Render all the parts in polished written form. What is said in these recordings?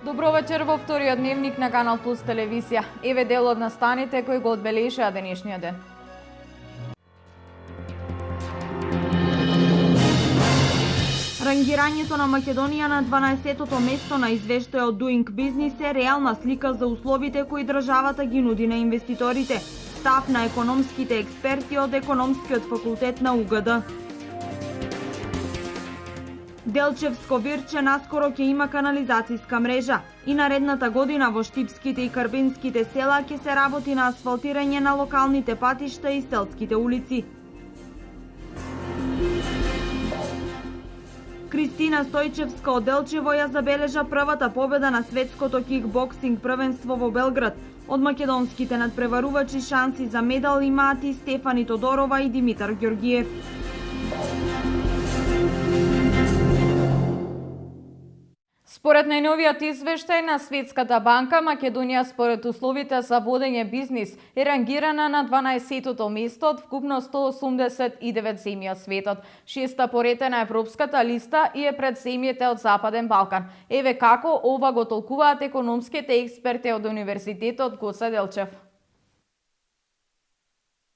Добро вечер во вториот дневник на Канал Плюс телевизија. Еве дел од настаните кои го одбележаа денешниот ден. Рангирањето на Македонија на 12-тото место на извештајот Doing Business е реална слика за условите кои државата ги нуди на инвеститорите. Став на економските експерти од Економскиот факултет на УГД. Делчевско Вирче наскоро ќе има канализацијска мрежа и наредната година во Штипските и Карбинските села ќе се работи на асфалтирање на локалните патишта и селските улици. Кристина Стојчевска од Делчево ја забележа првата победа на светското кикбоксинг првенство во Белград. Од македонските надпреварувачи шанси за медал имаат и Стефани Тодорова и Димитар Ѓоргиев. Според најновиот извештај на Светската банка, Македонија според условите за водење бизнис е рангирана на 12-тото место од вкупно 189 земји од светот. 6-та поред на европската листа и е пред земјите од Западен Балкан. Еве како ова го толкуваат економските експерти од Универзитетот Гоце Делчев.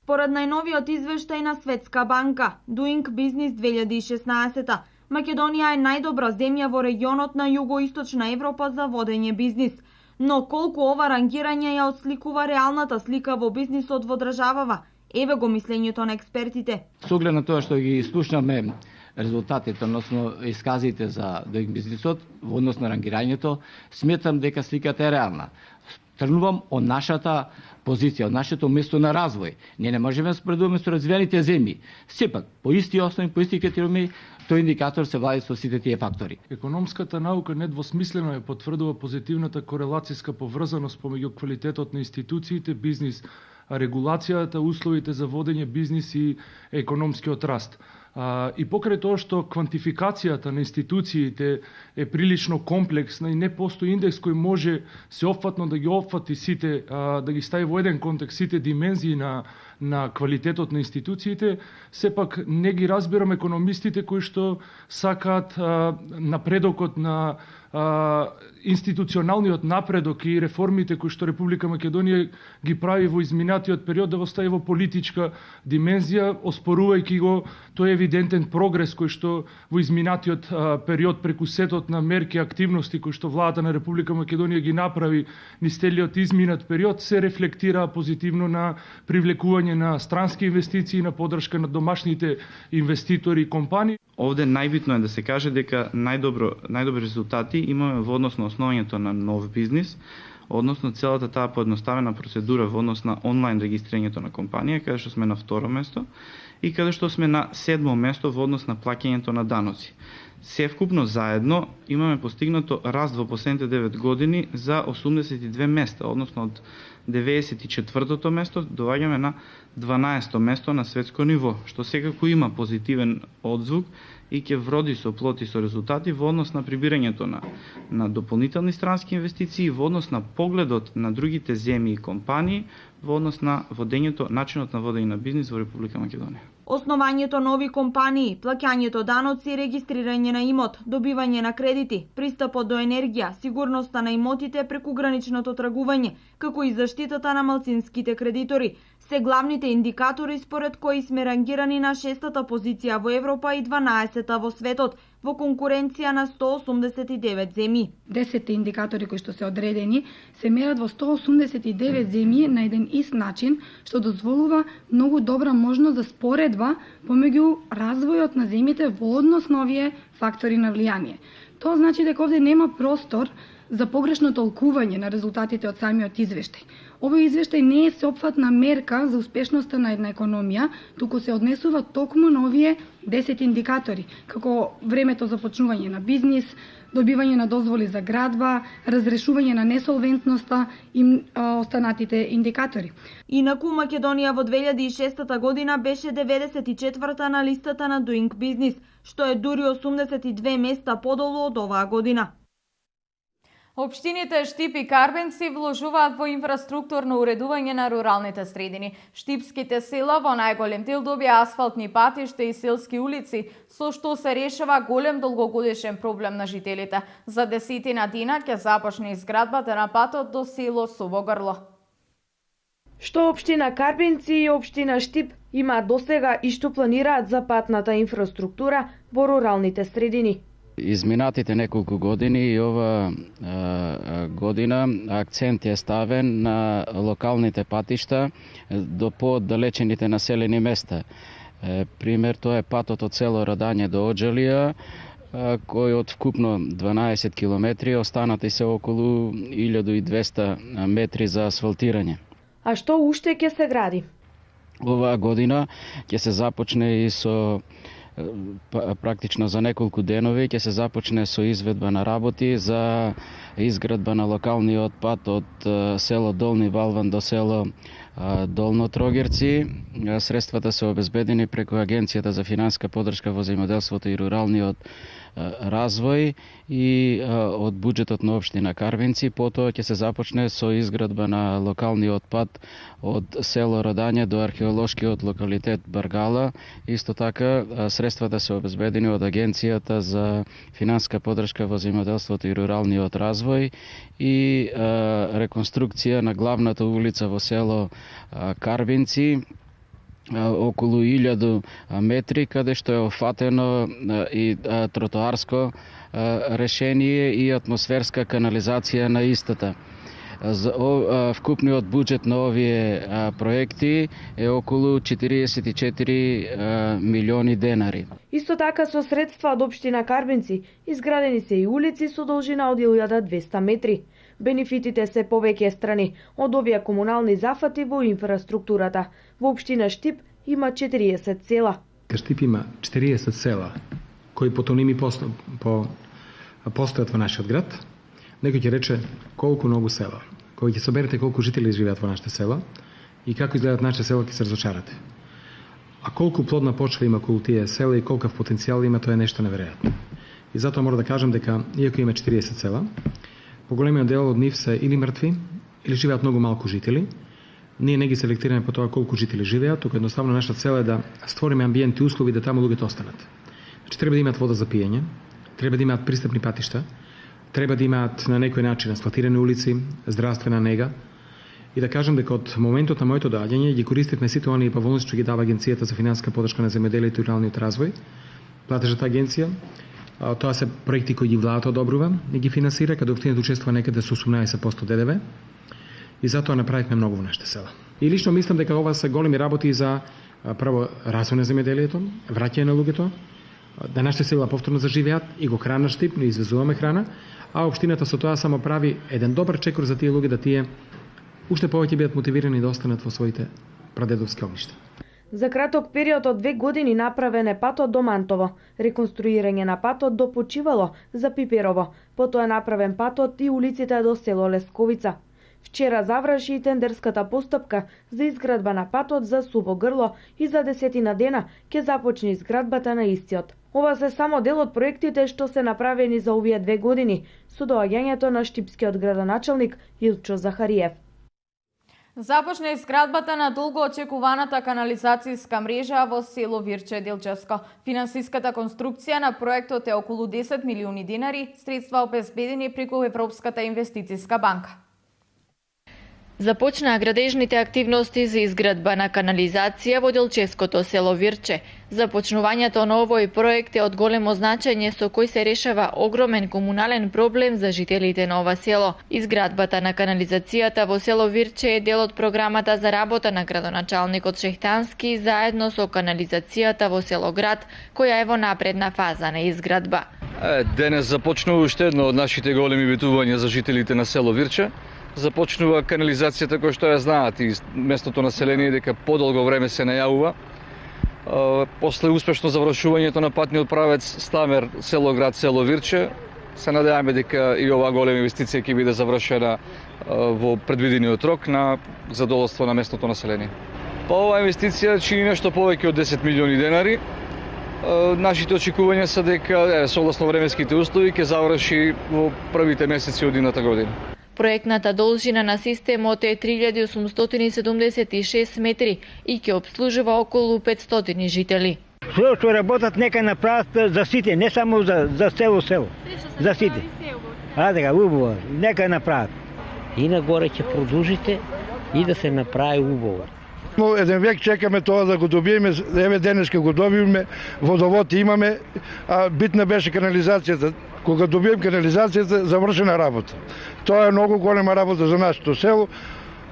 Според најновиот извештај на Светска банка, Doing Business 2016, Македонија е најдобра земја во регионот на југоисточна Европа за водење бизнис. Но колку ова рангирање ја отсликува реалната слика во бизнисот во државава? Еве го мислењето на експертите. Со оглед на тоа што ги слушнаме резултатите, односно исказите за Doing Business-от во однос на рангирањето, сметам дека сликата е реална. Тргнувам од нашата позиција, од нашето место на развој. Ние не можеме да споредуваме со развиените земји. Сепак, по исти основи, по исти критериуми, тој индикатор се вади со сите тие фактори. Економската наука недвосмислено ја потврдува позитивната корелацијска поврзаност помеѓу квалитетот на институциите, бизнис, регулацијата, условите за водење бизнис и економскиот раст. И покрај тоа што квантификацијата на институциите е прилично комплексна и не постои индекс кој може сеопфатно да ги опфати сите, да ги стави во еден контекст сите димензии на квалитетот на институциите, сепак не ги разбирам економистите кои што сакаат напредокот на институционалниот напредок и реформите кои што Република Македонија ги прави во изминатиот период да го стави во политичка димензија, оспорувајќи го тој евидентен прогрес кој што во изминатиот период преку сетот на мерки и активности кои што владата на Република Македонија ги направи низ целиот изминат период се рефлектира позитивно на привлекување на странски инвестиции, на поддршка на домашните инвеститори и компании. Овде најбитно е да се каже дека најдобри резултати имаме во однос на основањето на нов бизнис, односно целата таа поедноставена процедура во однос на онлайн регистрирањето на компанија, каде што сме на второ место, и каде што сме на седмо место во однос на плаќањето на даноци. Севкупно заедно имаме постигнато раст во последните 9 години за 82 места, односно од 94-тото место доаѓаме на 12-то место на светско ниво, што секако има позитивен одзвук и ќе вроди со плод и со резултати во однос на прибирањето на дополнителни странски инвестиции, во однос на погледот на другите земји и компании, во однос на начинот на водење на бизнис во Република Македонија. Основањето нови компании, плаќањето даноци, регистрирање на имот, добивање на кредити, пристапот до енергија, сигурноста на имотите преку граничното тргување, како и заштитата на малцинските кредитори, се главните индикатори според кои сме рангирани на 6-та позиција во Европа и 12-та во светот, во конкуренција на 189 земји. 10 индикатори кои што се одредени се мерат во 189 земји на еден ист начин, што дозволува многу добра можност за споредба помеѓу развојот на земјите во однос на овие фактори на влијание. Тоа значи дека овде нема простор за погрешно толкување на резултатите од самиот извештај. Овој извештај не е сеопфатна мерка за успешноста на една економија, туку се однесува токму на овие 10 индикатори, како времето за почнување на бизнис, добивање на дозволи за градба, разрешување на несолвентноста и останатите индикатори. Инаку Македонија во 2006 година беше 94-та на листата на Doing Business, што е дури 82 места подолу од оваа година. Општините Штип и Карбенци вложуваат во инфраструктурно уредување на руралните средини. Штипските села во најголем дел добија асфалтни патишта и селски улици, со што се решава голем долгогодишен проблем на жителите. За 10 дена ќе започне изградбата на патот до село Сувогрло. Што општина Карбенци и општина Штип имаат досега и што планираат за патната инфраструктура во руралните средини? Изминатите неколку години и ова година акцент е ставен на локалните патишта до пооддалечените населени места. Пример тоа е патот од село Радање до Оџелија, кој од вкупно 12 километри останати се околу 1200 метри за асфалтирање. А што уште ќе се гради? Оваа година ќе се започне и со практично за неколку денови ќе се започне со изведба на работи за изградба на локалниот пат од село Долни Валван до село Долно Трогерци. Средствата се обезбедени преку Агенцијата за финансиска поддршка во земјоделството и руралниот развој и од буџетот на општина Карвенци. Потоа ќе се започне со изградба на локалниот пат од село Радање до археолошкиот локалитет Баргала. Исто така средствата се обезбедени од Агенцијата за финансиска поддршка во земјоделството и руралниот развој и реконструкција на главната улица во село Карвенци, околу 1000 метри, каде што е офатено и тротоарско решение и атмосферска канализација на истата. Вкупниот буџет на овие проекти е околу 44 милиони денари. Исто така со средства од општина Карбенци изградени се и улици со должина од 1200 метри. Бенефитите се повеќе страни од овие комунални зафати во инфраструктурата. Во општина Штип има 40 села. Штип има 40 села кои потоними постојат во нашиот град. Некој ќе рече колку многу села. Кога ќе соберете колку жители живеат во нашите села и како изгледаат нашите села, ќе се разочарате. А колку плодна почва има околу тие села и колкав потенцијал има, тоа е нешто неверојатно. И затоа мора да кажам дека иако има 40 села, поголемиот дел од нив се или мртви, или живеат многу малку жители. Ние не ги селектираме по тоа колку жители живеат, туку едноставно нашата цел е да створиме амбиенти и услови да таму луѓето останат. Значи треба да имаат вода за пиење, треба да имаат пристапни патишта, треба да имаат на некој начин асфалтирани улици, здравствена нега. И да кажам дека од моментот на моето доаѓање ги користивме сите оние паволници што ги дава Агенцијата за финансиска поддршка на земјоделието и руралниот развој, платежната агенција. Тоа се проекти кои ги владата одобрува и ги финансира, каде општината учествува некаде со 18% ДДВ. И затоа направивме многу во нашите села. И лично мислам дека ова се големи работи за прво развој на земјоделието, враќање на луѓето, да нашите села повторно заживеат и го храна Штип, но извезуваме храна, а општината со тоа само прави еден добар чекор за тие луѓе да тие уште повеќе бидат мотивирани да останат во своите прадедовски огништа. За краток период од 2 години направен е патот до Мантово, реконструирање на патот до Почивало за Пиперово, потоа направен патот и улиците до село Лесковица. Вчера заврши и тендерската постапка за изградба на патот за Сувогрло и за 10 дена ќе започне изградбата на истиот. Ова се само дел од проектите што се направени за овие 2 години, со доаѓањето на штипскиот градоначалник Илчо Захариев. Започна изградбата на долго очекуваната канализацијска мрежа во село Вирче Делчевско. Финансиската конструкција на проектот е околу 10 милиони денари, средства обезбедени преку Европската инвестицијска банка. Започнаа градежните активности за изградба на канализација во Делчевското село Вирче. Започнувањето на овој проект е од големо значење со кој се решава огромен комунален проблем за жителите на ова село. Изградбата на канализацијата во село Вирче е дел од програмата за работа на градоначалникот Шехтански заедно со канализацијата во село Град, која е во напредна фаза на изградба. Денес започнува уште едно од нашите големи битувања за жителите на село Вирче. Започнува канализацијата која што ја знаат и местното население дека подолго време се најавува. После успешно завршувањето на патниот правец Стамер село Град село Вирче, се надеваме дека и оваа голема инвестиција ќе биде завршена во предвидениот рок на задоволство на местното население. Оваа инвестиција чини нешто повеќе од 10 милиони денари Нашите очекувања се дека согласно временските услови ќе заврши во првите месеци од идната година. Проектната должина на системот е 3876 метри и ќе обслужува околу 500 жители. Што работат нека направат за сите, не само за село. За сите. Така, убаво, нека направат. И нагоре ќе продолжите и да се направи убаво. Еден век чекаме тоа да го добиеме, еве денеска го добивме, водовод имаме, а битна беше канализацијата. Кога добием канализацијата, завршена работа. Тоа е многу голема работа за нашето село.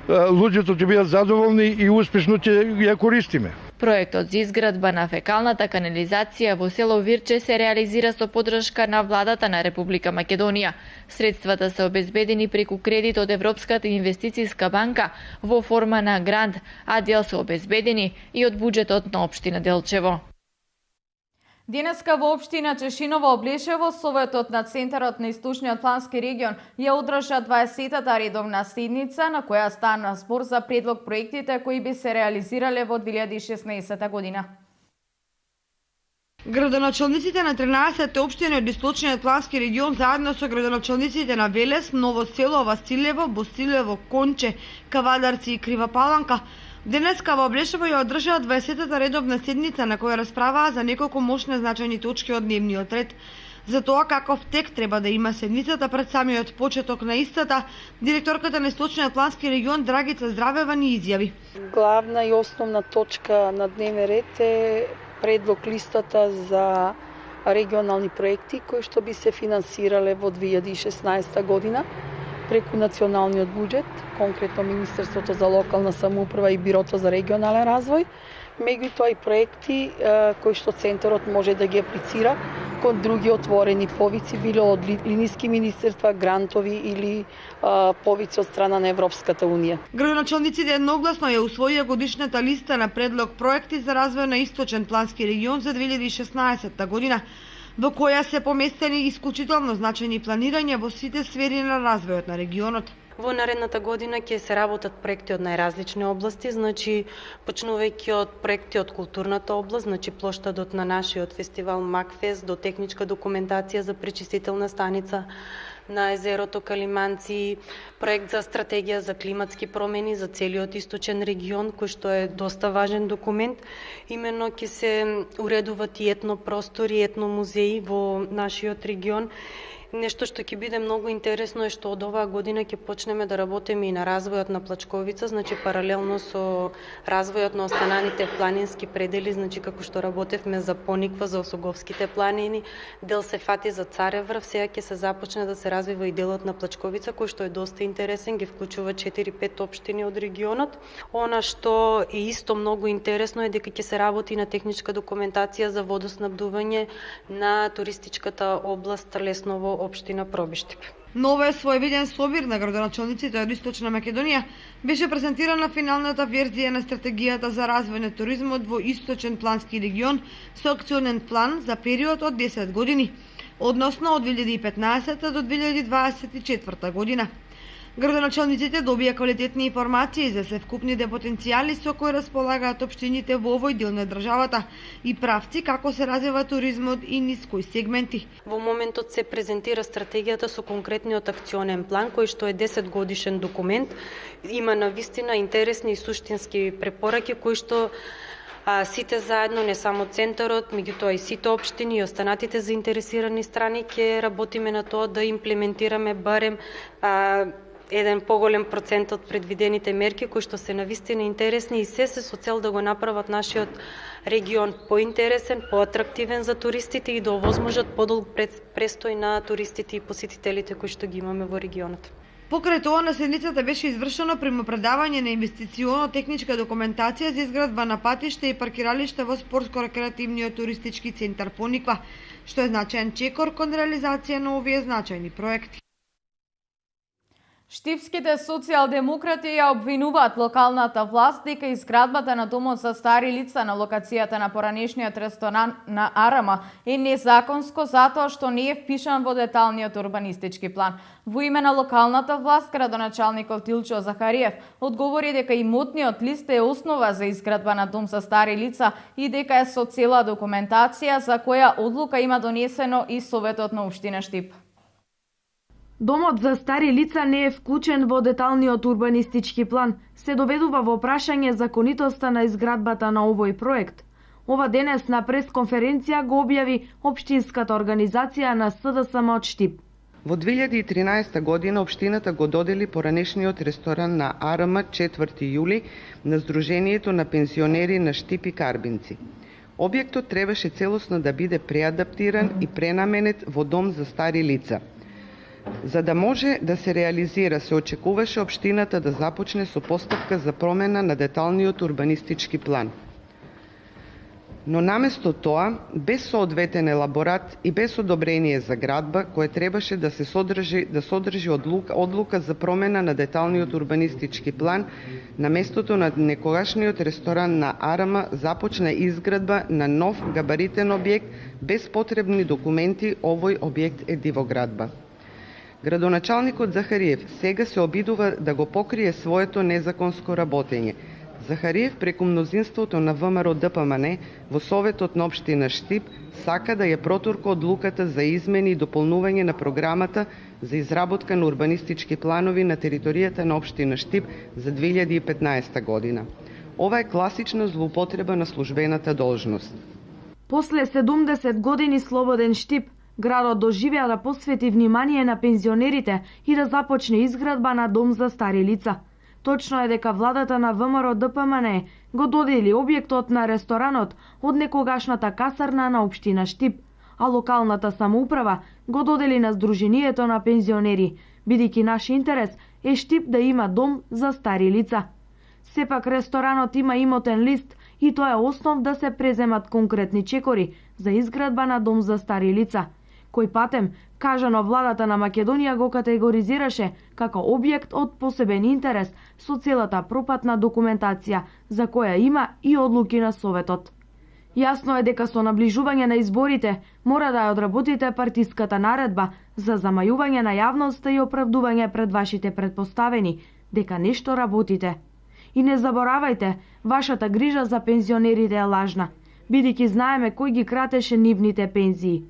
Луѓето ќе бидат задоволни и успешно ќе ја користиме. Проектот за изградба на фекалната канализација во село Вирче се реализира со поддршка на владата на Република Македонија. Средствата се обезбедени преку кредит од Европската инвестицијска банка во форма на грант, а дел се обезбедени и од буџетот на општина Делчево. Денеска во општина Чешиново Облешево, Советот на Центарот на Источниот плански регион ја одржа 20-та редовна седница на која стана збор за предлог проектите кои би се реализирале во 2016 година. Градоначалниците на 13 општини од Источниот плански регион заедно со градоначалниците на Велес, Ново село, Василево, Босилево, Конче, Кавадарци и Крива Паланка денеска во Облешево ја одржаа 20-та редовна седница на која расправаа за неколку мощни значајни точки од дневниот ред. За тоа каков тек треба да има седницата пред самиот почеток на истата, директорката на Источниот плански регион Драгица Здравева ни изјави. Главна и основна точка на дневен ред е предлог листата за регионални проекти кои што би се финансирале во 2016 година преку националниот буџет, конкретно Министерството за локална самоуправа и Бирото за регионален развој, меѓутоа и проекти кои што центарот може да ги аплицира кон други отворени повици, било од линиски министерства, грантови или повици од страна на Европската унија. Градоначалниците едногласно ја усвоија годишната листа на предлог проекти за развој на Источен плански регион за 2016 година, во која се поместени исклучително значајни планирања во сите сфери на развојот на регионот. Во наредната година ќе се работат проекти од најразлични области, почнувајќи од проекти од културната област, плоштадот на нашиот фестивал Макфест, до техничка документација за пречистителна станица на езерото Калиманци, проект за стратегија за климатски промени за целиот источен регион, кој што е доста важен документ. Именно ќе се уредуваат и етнопростори, етномузеи во нашиот регион. Нешто што ќе биде многу интересно е што од оваа година ќе почнеме да работиме и на развојот на Плачковица, паралелно со развојот на остананите планински предели, како што работевме за Пониква, за Осоговските планини, дел се фати за Цареврв, сега ќе се започне да се развива и делот на Плачковица, кој што е доста интересен, ги вклучува 4-5 општини од регионот. Она што е исто многу интересно е дека ќе се работи на техничка документација за водоснабдување на туристичката област Лесново, општина Пробиштип. Нова своевиден собир на градоначалниците од Источна Македонија беше презентирана финалната верзија на стратегијата за развој на туризмот во Источен плански регион со акционен план за период од 10 години, односно од 2015 до 2024 година. Градоначалниците добија квалитетни информации за севкупните потенцијали со кои располагаат општините во овој дел на државата и правци како се развива туризмот и низ кои сегменти. Во моментот се презентира стратегијата со конкретниот акционен план кој што е 10 годишен документ. Има навистина интересни и суштински препораки кои што сите заедно, не само центарот, меѓутоа и сите општини и останатите заинтересирани страни ќе работиме на тоа да имплементираме барем еден поголем процент од предвидените мерки кои што се навистина интересни и се со цел да го направат нашиот регион поинтересен, поатрактивен за туристите и да овозможат подолг престој на туристите и посетителите кои што ги имаме во регионот. Покрај тоа на седницата беше извршено примопредавање на инвестиционо-техничка документација за изградба на патишта и паркиралишта во спортско-рекреативниот туристички центар Пониква, што е значаен чекор кон реализација на овие значајни проекти. Штипските социјалдемократи ја обвинуваат локалната власт дека изградбата на домот за стари лица на локацијата на поранешниот ресторан на Арама е незаконско затоа што не е впишан во деталниот урбанистички план. Во име на локалната власт, градоначалникот Тилчо Захариев одговори дека имотниот лист е основа за изградба на дом за стари лица и дека е со цела документација за која одлука има донесено и Советот на општина Штип. Домот за стари лица не е вклучен во деталниот урбанистички план, се доведува во прашање законитоста на изградбата на овој проект. Ова денес на пресконференција го објави општинската организација на СДСМ од Штип. Во 2013 година општината го додели поранешниот ресторан на АРМ 4 јули на Сдруженијето на пензионери на Штип и Карбинци. Објектот требаше целосно да биде преадаптиран и пренаменет во дом за стари лица. За да може да се реализира, се очекуваше општината да започне со постапка за промена на деталниот урбанистички план. Но наместо тоа, без соодветен елаборат и без одобрение за градба, кое требаше да се содржи одлука за промена на деталниот урбанистички план, на местото на некогашниот ресторан на Арама започна изградба на нов габаритен објект без потребни документи. Овој објект е дивоградба. Градоначалникот Захариев сега се обидува да го покрие своето незаконско работење. Захариев преку мнозинството на ВМРО ДПМН во Советот на општина Штип сака да ја протурка одлуката за измени и дополнување на програмата за изработка на урбанистички планови на територијата на општина Штип за 2015 година. Ова е класична злоупотреба на службената должност. После 70 години слободен Штип, градот доживеа да посвети внимание на пензионерите и да започне изградба на дом за стари лица. Точно е дека владата на ВМРО ДПМН го додели објектот на ресторанот од некогашната касарна на општина Штип, а локалната самоуправа го додели на Сдруженијето на пензионери, бидејќи наш интерес е Штип да има дом за стари лица. Сепак ресторанот има имотен лист и тоа е основ да се преземат конкретни чекори за изградба на дом за стари лица, кој патем, кажано владата на Македонија го категоризираше како објект од посебен интерес со целата пропатна документација за која има и одлуки на Советот. Јасно е дека со наближување на изборите мора да ја одработите партиската наредба за замајување на јавноста и оправдување пред вашите предпоставени дека нешто работите. И не заборавајте, вашата грижа за пензионерите е лажна, бидејќи знаеме кој ги кратеше нивните пензии.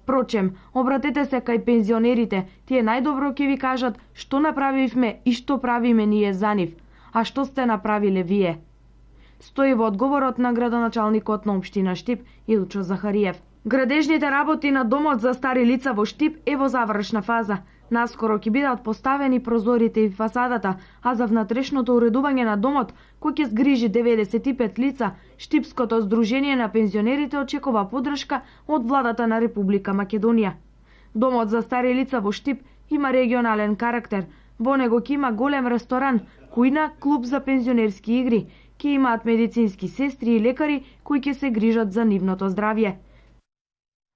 Впрочем, обратете се кај пензионерите, тие најдобро ќе ви кажат што направивме и што правиме ние за нив, а што сте направиле вие. Стои во одговорот на градоначалникот на општина Штип Илчо Захариев. Градежните работи на домот за стари лица во Штип е во завршна фаза. Наскоро ќе бидат поставени прозорите и фасадата, а за внатрешното уредување на домот, кој ќе згрижи 95 лица, Штипското Сдружение на пензионерите очекува поддршка од владата на Република Македонија. Домот за стари лица во Штип има регионален карактер. Во него ќе има голем ресторан, кујна, клуб за пензионерски игри, ќе имаат медицински сестри и лекари кои ќе се грижат за нивното здравје.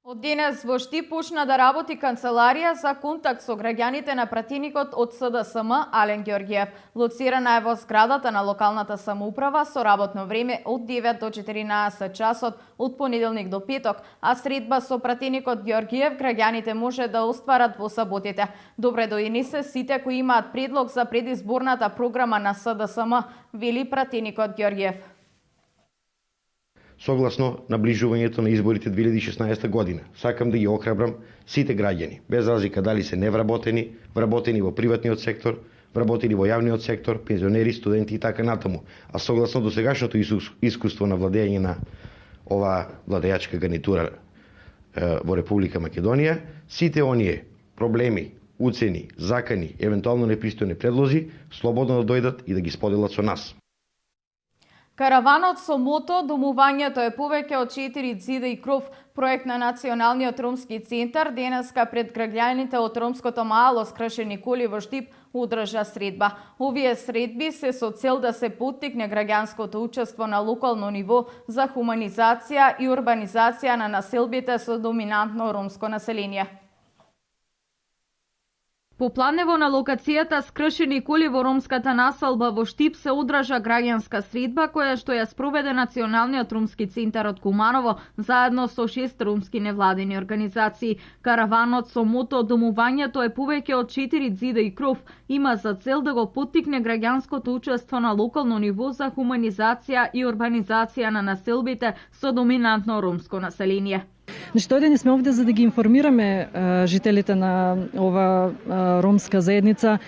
Од денес во Штип почна да работи канцеларија за контакт со граѓаните на пратеникот од СДСМ Ален Ѓорѓиев. Лоцирана е во зградата на локалната самоуправа со работно време од 9 до 14 часот од понеделник до петок, а средба со пратеникот Ѓорѓиев граѓаните може да остварат во саботите. Добре дојдени се сите кои имаат предлог за предизборната програма на СДСМ, вели пратеникот Ѓорѓиев. Согласно наближувањето на изборите 2016 година, сакам да ги охрабрам сите граѓани, без разлика дали се невработени, вработени во приватниот сектор, вработени во јавниот сектор, пензионери, студенти и така натаму. А согласно досегашното искуство на владење на оваа владеачка гарнитура во Република Македонија, сите оние проблеми, уцени, закани, евентуално непристојни предлози, слободно да дојдат и да ги споделат со нас. Караванот со мото, домувањето е повеќе од 4 ѕида и кров, проект на Националниот ромски центар, денеска пред граѓаните од ромското мало скршени коли во Штип одржа средба. Овие средби се со цел да се поттикне граѓанското учество на локално ниво за хуманизација и урбанизација на населбите со доминантно ромско население. Попланево на локацијата скршени коли во ромската населба во Штип се одржа граѓанска средба која што ја спроведе Националниот ромски центар од Куманово заедно со 6 ромски невладени организации. Караванот со мото "Домувањето е повеќе од 4 зида и кров" има за цел да го поттикне граѓанското учество на локално ниво за хуманизација и урбанизација на населбите со доминантно ромско население. Тој ден сме овде за да ги информираме жителите на ова ромска заедница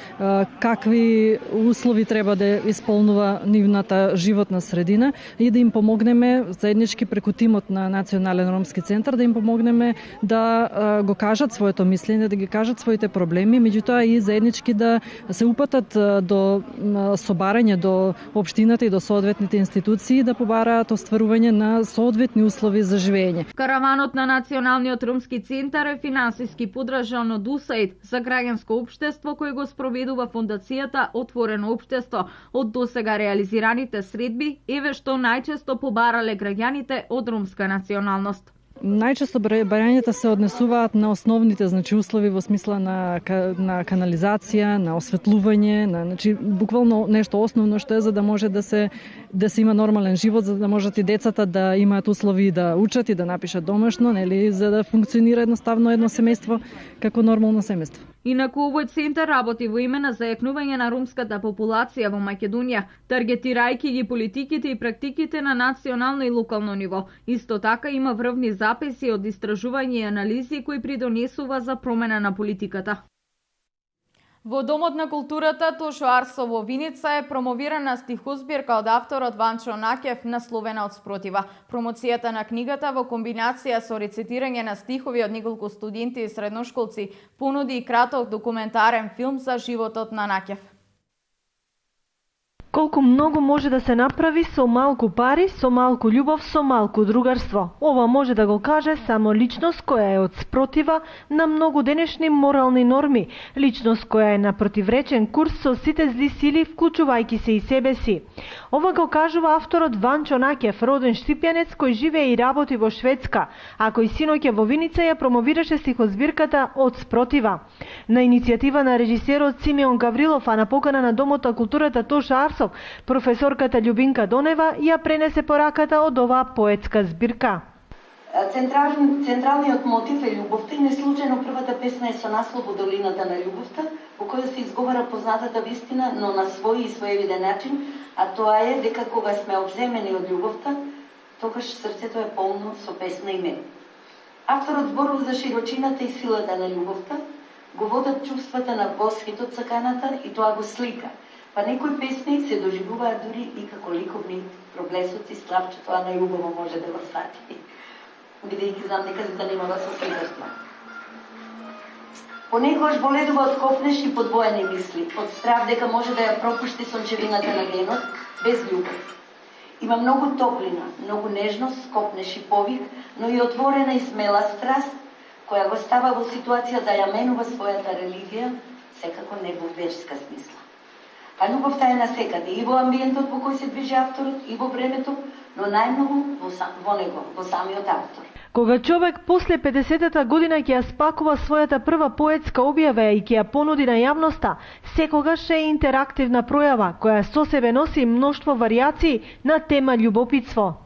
какви услови треба да исполнува нивната животна средина и да им помогнеме заеднички преку тимот на Национален ромски центар да им помогнеме да го кажат своето мислење, да ги кажат своите проблеми, меѓутоа и заеднички да се упатат до собарање до општината и до соодветните институции да побараат остварување на соодветни услови за живење. Караванот на Националниот ромски центар е финансиски поддржан од USAID за граѓанско општество кој го спроведува фондацијата Отворено општество. Од досега реализираните средби, еве што најчесто побарале граѓаните од ромска националност. Најчесто барањата се однесуваат на основните услови во смисла на канализација, на осветлување, буквално нешто основно што е за да може да се има нормален живот, за да можат и децата да имаат услови да учат и да напишат домашно, за да функционира едноставно едно семејство како нормално семејство. Инаку овој центар работи во име на зајакнување на ромската популација во Македонија, таргетирајќи ги политиките и практиките на национално и локално ниво. Исто така има врвни записи од истражување и анализи кои придонесува за промена на политиката. Во Домот на културата Тошо Арсов во Виница е промовирана стихозбирка од авторот Ванчо Накев насловена "Од спротива". Промоцијата на книгата во комбинација со рецитирање на стихови од неколку студенти и средношколци понуди и краток документарен филм за животот на Накев. Колку многу може да се направи со малку пари, со малку љубов, со малку другарство. Ова може да го каже само личност која е од спротива на многу денешни морални норми, личност која е на противречен курс со сите зли сили, вклучувајќи се и себе си. Ова го кажува авторот Ванчо Накев, роден штипјанец кој живее и работи во Шведска, а кој синоќа во Виница ја промовираше стихозбирката "Од спротива". На иницијатива на режисерот Симеон Гаврилов, а на покана на Домот на културата Тошо Арсов, професорката Љубинка Донева ја пренесе пораката од оваа поетска збирка. Централниот мотив е љубовта и неслучајно првата песна е со наслов "Во долината на љубовта", во која се изговара познатата вистина, но на свој и своевиден начин, а тоа е дека кога сме обземени од љубовта, тогаш срцето е полно со песна и мир. Авторот зборува за широчината и силата на љубовта, го водат чувствата на восхитот саканата и тоа го слика. Па некои песни се доживуваат дури и како ликовни проблесоци, Славче тоа најубаво може да го свати, бидејќи знам дека се занимава со сликарство. Понекогаш боледува од копнеш и подвоени мисли, од страв дека може да ја пропушти сончевината на генот, без љубов. Има многу топлина, многу нежност, копнеш и повик, но и отворена и смела страст, која го става во ситуација да ја менува својата религија, секако не во верска смисла. А љубовта е насекаде, и во амбиентот во кој се движи авторот, и во времето, но најмногу во него, во самиот автор. Кога човек после 50-та година ќе ја спакува својата прва поетска објава и ќе ја понуди на јавноста, секогаш е интерактивна пројава, која со себе носи мноштво варијации на тема љубопитство.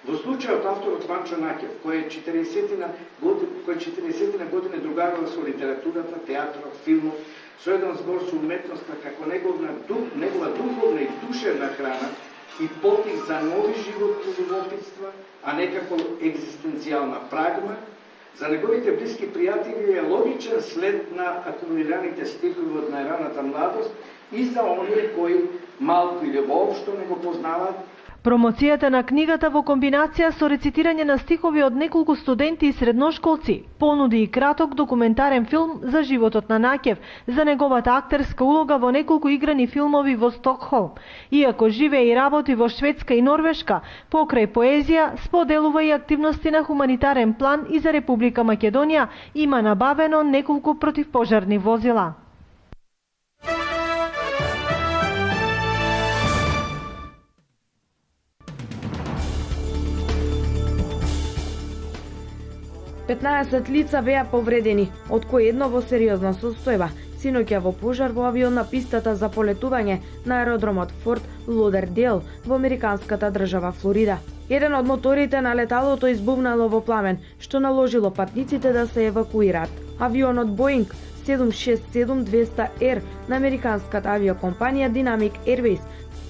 Во случајот авторот Ванчо Накев, кој 40 години другарува со литературата, театрот, филмот, со еден збор со уметноста како негова духовна и душевна храна и потик за нови животни љубопитства, а не како екзистенцијална прагма, за неговите блиски пријатели е логичен след на акумулираните стихови од најраната младост и за оние кои малку или воопшто не го познаваат. Промоцијата на книгата во комбинација со рецитирање на стихови од неколку студенти и средношколци понуди и краток документарен филм за животот на Накев, за неговата актерска улога во неколку играни филмови во Стокхолм. Иако живее и работи во Шведска и Норвешка, покрај поезија споделува и активности на хуманитарен план и за Република Македонија, има набавено неколку противпожарни возила. Петнаесет лица беа повредени, од кои едно во сериозна состојба. синоќа во пожар во авион на пистата за полетување на аеродромот Форт Лодердейл во американската држава Флорида. Еден од моторите на леталото избувнало во пламен, што наложило патниците да се евакуираат. Авионот Боинг 767-200 Air на американската авиокомпанија Dynamic Airways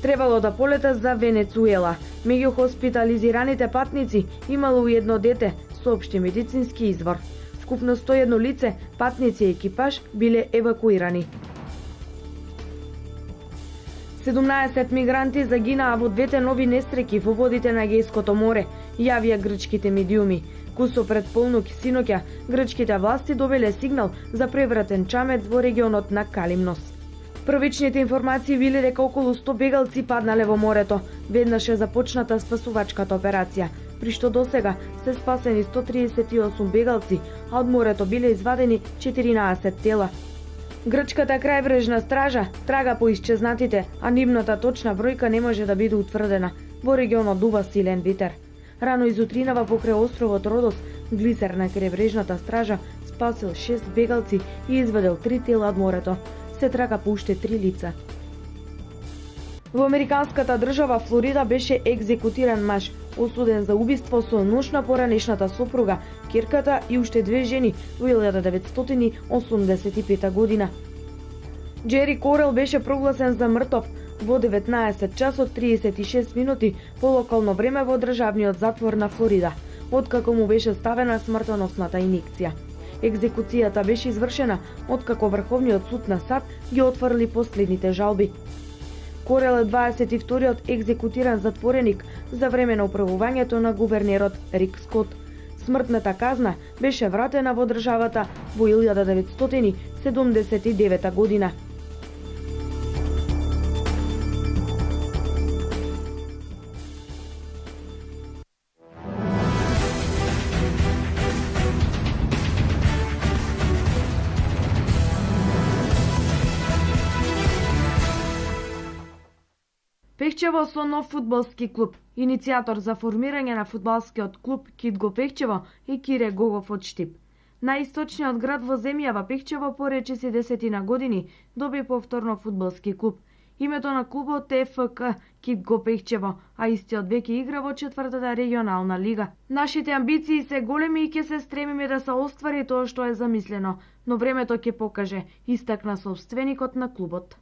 требало да полета за Венецуела. Меѓу хоспитализираните патници имало и едно дете, соопшти медицински извор. Вкупно 101 лице, патници и екипаж биле евакуирани. 17 мигранти загинаа во двете нови нестреки во водите на Егејското море, јавија грчките медиуми. Кусо пред полнок синоќа, грчките власти добиле сигнал за превратен чамец во регионот на Калимнос. Првичните информации вели дека околу 100 бегалци паднале во морето, веднаш е започната спасувачката операција, при што досега се спасени 138 бегалци, а од морето биле извадени 14 тела. Грчката крајбрежна стража трага по исчезнатите, а нивната точна бројка не може да биде утврдена. Во регионот дува силен ветер. Рано изутринава покрај островот Родос, глисер на крајбрежната стража спасил 6 бегалци и извадил 3 тела од морето. Се трага по уште 3 лица. Во американската држава Флорида беше екзекутиран маж, осуден за убиство со нож на поранешната сопруга, ќерката и уште 2 жени во 1985 година. Джери Корел беше прогласен за мртов во 19 часот 36 минути по локално време во државниот затвор на Флорида, откако му беше ставена смртоносната инjekција. Екзекуцијата беше извршена откако Врховниот суд на САД ги отфрли последните жалби. Корел е 22-иот екзекутиран затвореник за време на управувањето на гувернерот Рик Скот. Смртната казна беше вратена во државата во 1979 година. Пехчево со нов фудбалски клуб. Иницијатор за формирање на фудбалскиот клуб Кит го Пехчево и Кире Гогов од Штип. Најисточниот град во земјава Пехчево по речиси 10 години доби повторно фудбалски клуб. Името на клубот е ФК Кит го Пехчево, а истиот веќе игра во 4-та регионална лига. Нашите амбиции се големи и ќе се стремиме да се оствари тоа што е замислено, но времето ќе покаже, истакна собственикот на клубот.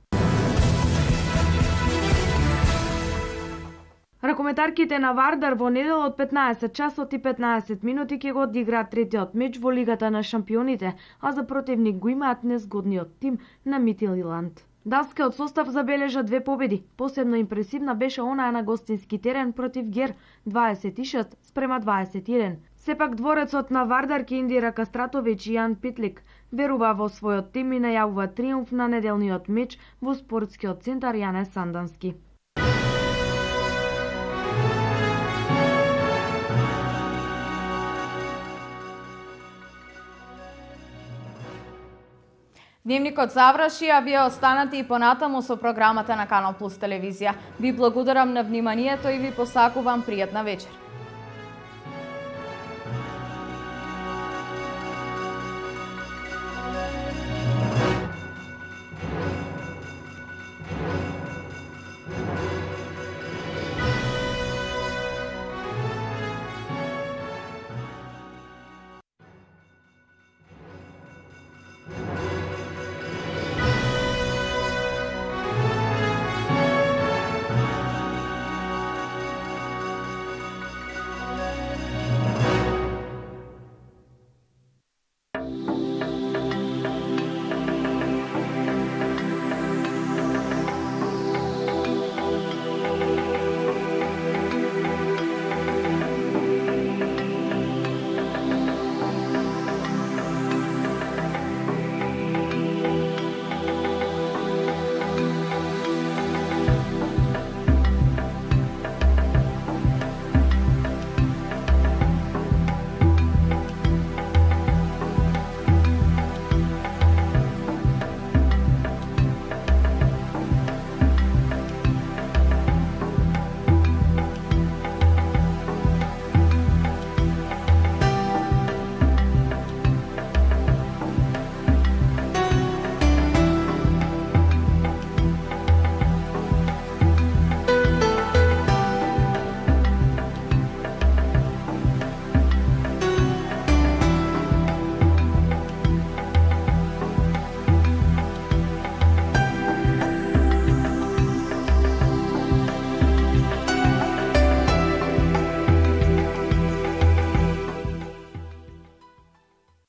Ракометарките на Вардар во недела од 15 часот и 15 минути ќе го одиграат третиот меч во Лигата на шампионите, а за противник го имаат незгодниот тим на Митилиланд. Датскиот состав забележа 2 победи. Посебно импресивна беше онаа на гостински терен против Гер 26-21. Сепак дворецот на Вардар Индира Кастратовиќ и Јан Питлик верува во својот тим и најавува триумф на неделниот меч во спортскиот центар Јане Сандански. Дневникот заврши, а вие останати и понатаму со програмата на Канал Плюс телевизија. Ви благодарам на вниманието и ви посакувам пријатна вечер.